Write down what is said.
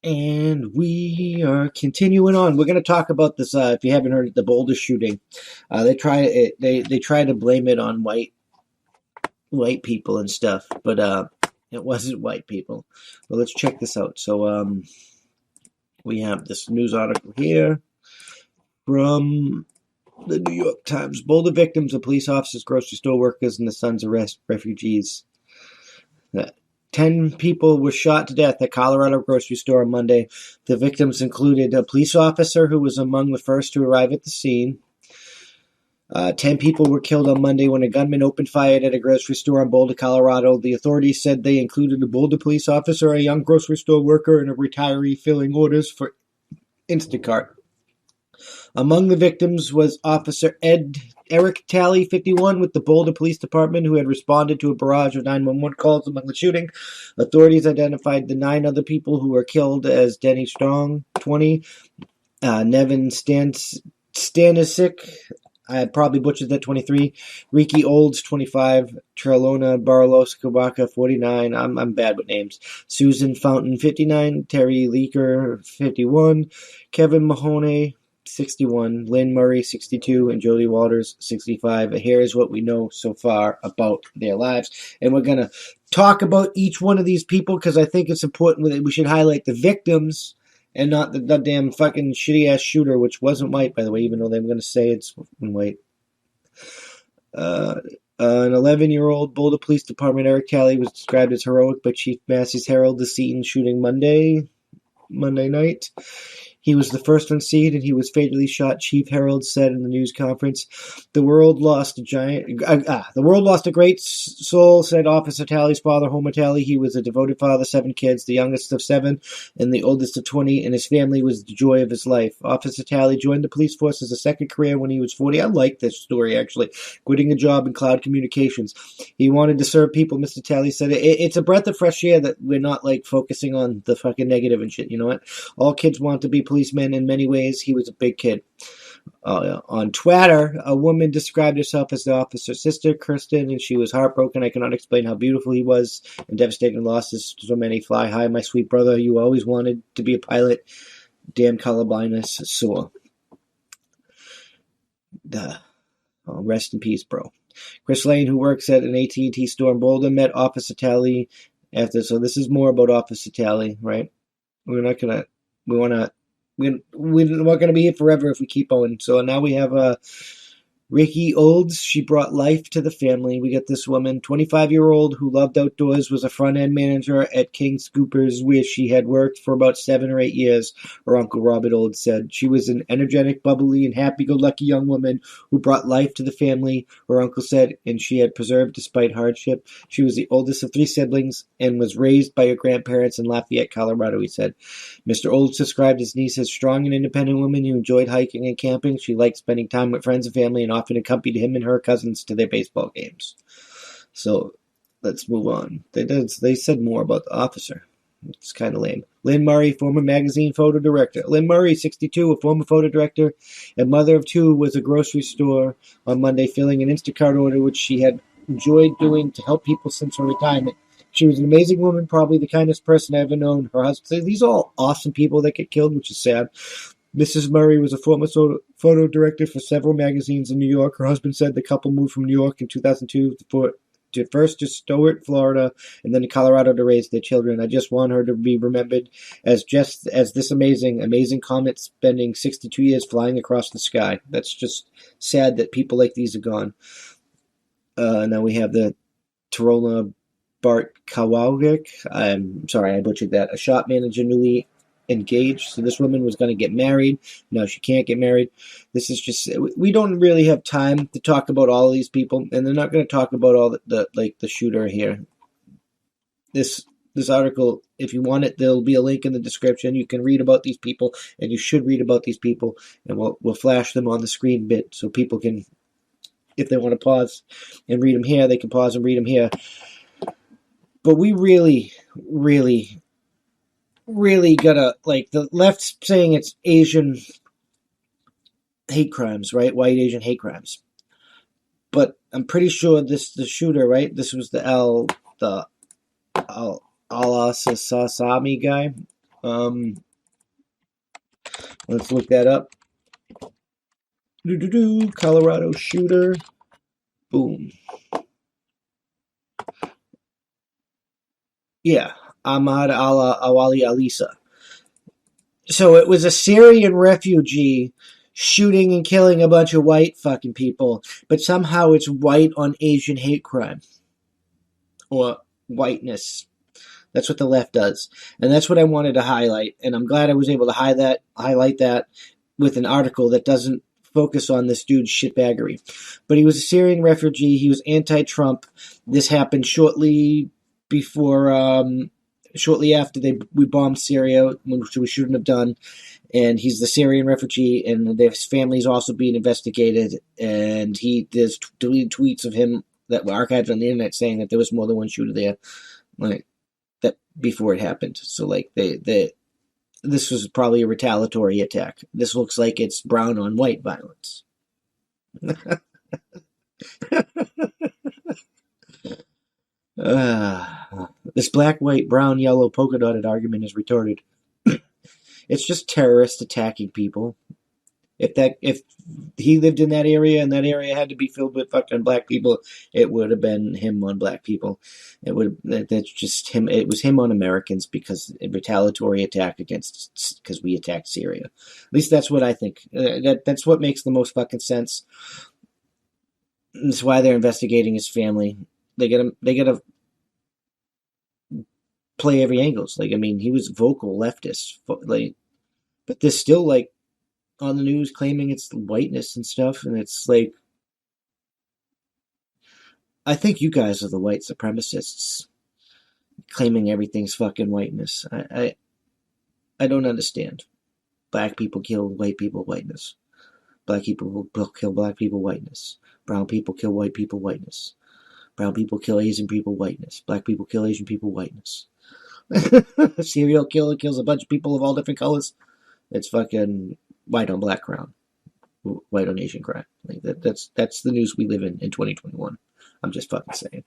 And we are continuing on. We're going to talk about this. If you haven't heard the Boulder shooting, they try to blame it on white people and stuff, but it wasn't white people. Well, let's check this out. So we have this news article here from the New York Times. Boulder victims of police officers, grocery store workers, and the Sons arrest refugees. 10 people were shot to death at Colorado grocery store on Monday. The victims included a police officer who was among the first to arrive at the scene. 10 people were killed on Monday when a gunman opened fire at a grocery store in Boulder, Colorado. The authorities said they included a Boulder police officer, a young grocery store worker, and a retiree filling orders for Instacart. Among the victims was Officer Eric Talley, 51, with the Boulder Police Department, who had responded to a barrage of 911 calls among the shooting. Authorities identified the 9 other people who were killed as Denny Strong, 20, Nevin Stanisic, I probably butchered that, 23, Ricky Olds, 25, Trelona Barlos Kabaka, 49, I'm bad with names, Susan Fountain, 59, Terry Leaker, 51, Kevin Mahoney, 61, Lynn Murray, 62, and Jody Walters, 65. Here is what we know so far about their lives. And we're going to talk about each one of these people because I think it's important that we should highlight the victims and not the damn fucking shitty-ass shooter, which wasn't white, by the way, even though they were going to say it's white. An 11-year-old Boulder Police Department, Eric Talley, was described as heroic by Chief Massey's Herald, the scene shooting Monday night. He was the first on scene, and he was fatally shot. Chief Herald said in the news conference, "The world lost a great soul," said Officer Talley's father, Homer Talley. He was a devoted father, 7 kids, the youngest of 7, and the oldest of 20, and his family was the joy of his life. Officer Talley joined the police force as a second career when he was 40. I like this story, actually. Quitting a job in cloud communications. He wanted to serve people, Mr. Talley said. It's a breath of fresh air that we're not, focusing on the fucking negative and shit, you know what? All kids want to be policemen. In many ways, he was a big kid. On Twitter, a woman described herself as the officer's sister, Kirsten, and she was heartbroken. "I cannot explain how beautiful he was and devastating losses. So many. Fly high, my sweet brother. You always wanted to be a pilot. Damn colorblindness sore." Rest in peace, bro. Chris Lane, who works at an AT&T store in Boulder, met Officer Talley after. So this is more about Officer Talley, right? We're not going to be here forever if we keep going. So now we have Ricky Olds. She brought life to the family. We got this woman, 25-year-old, who loved outdoors, was a front-end manager at King Scoopers, where she had worked for about 7 or 8 years, her Uncle Robert Olds said. She was an energetic, bubbly, and happy-go-lucky young woman who brought life to the family, her uncle said, and she had persevered despite hardship. She was the oldest of 3 siblings and was raised by her grandparents in Lafayette, Colorado, he said. Mr. Olds described his niece as strong and independent woman who enjoyed hiking and camping. She liked spending time with friends and family and often accompanied him and her cousins to their baseball games. So let's move on. They said more about the officer. It's kind of lame. Lynn Murray, former magazine photo director. Lynn Murray, 62, a former photo director and mother of 2, was a grocery store on Monday filling an Instacart order, which she had enjoyed doing to help people since her retirement. She was an amazing woman, probably the kindest person I've ever known. Her husband, these are all awesome people that get killed, which is sad. Mrs. Murray was a former photo director for several magazines in New York. Her husband said the couple moved from New York in 2002 first to Stewart, Florida, and then to Colorado to raise their children. I just want her to be remembered as this amazing comet spending 62 years flying across the sky. That's just sad that people like these are gone. Now we have the Tarola Bart Kawalik. I'm sorry, I butchered that. A shop manager newly engaged. So this woman was going to get married. No, she can't get married. This is just, we don't really have time to talk about all of these people, and they're not going to talk about all the shooter here. This article, if you want it, there'll be a link in the description. You can read about these people, and you should read about these people, and we'll flash them on the screen bit so people can, if they want to pause and read them here, they can pause and read them here. But we really, really, really gotta, the left's saying it's Asian hate crimes, right? White Asian hate crimes. But I'm pretty sure the shooter, right? This was the Al-Asasami guy. Let's look that up. Colorado shooter. Boom. Yeah. Ahmad Awali Alisa. So it was a Syrian refugee shooting and killing a bunch of white fucking people, but somehow it's white on Asian hate crime. Or whiteness. That's what the left does. And that's what I wanted to highlight. And I'm glad I was able to highlight that with an article that doesn't focus on this dude's shitbaggery. But he was a Syrian refugee. He was anti-Trump. This happened shortly after we bombed Syria, which we shouldn't have done. And he's the Syrian refugee, and his family's also being investigated. And there's deleted tweets of him that were archived on the internet saying that there was more than one shooter there, like that before it happened. So like this was probably a retaliatory attack. This looks like it's brown on white violence. This black, white, brown, yellow polka dotted argument is retarded. It's just terrorists attacking people. If he lived in that area and that area had to be filled with fucking black people, it would have been him on black people. That's just him. It was him on Americans because a retaliatory attack because we attacked Syria. At least that's what I think. That's what makes the most fucking sense. That's why they're investigating his family. They gotta play every angles. Like, I mean, he was vocal leftist, like, but there's still like on the news claiming it's whiteness and stuff, and it's like, I think you guys are the white supremacists claiming everything's fucking whiteness. I don't understand. Black people kill white people, whiteness. Black people kill black people, whiteness. Brown people kill white people, whiteness. Brown people kill Asian people, whiteness. Black people kill Asian people, whiteness. A serial killer kills a bunch of people of all different colors. It's fucking white on black crime, white on Asian crime. Like that's the news we live in 2021. I'm just fucking saying.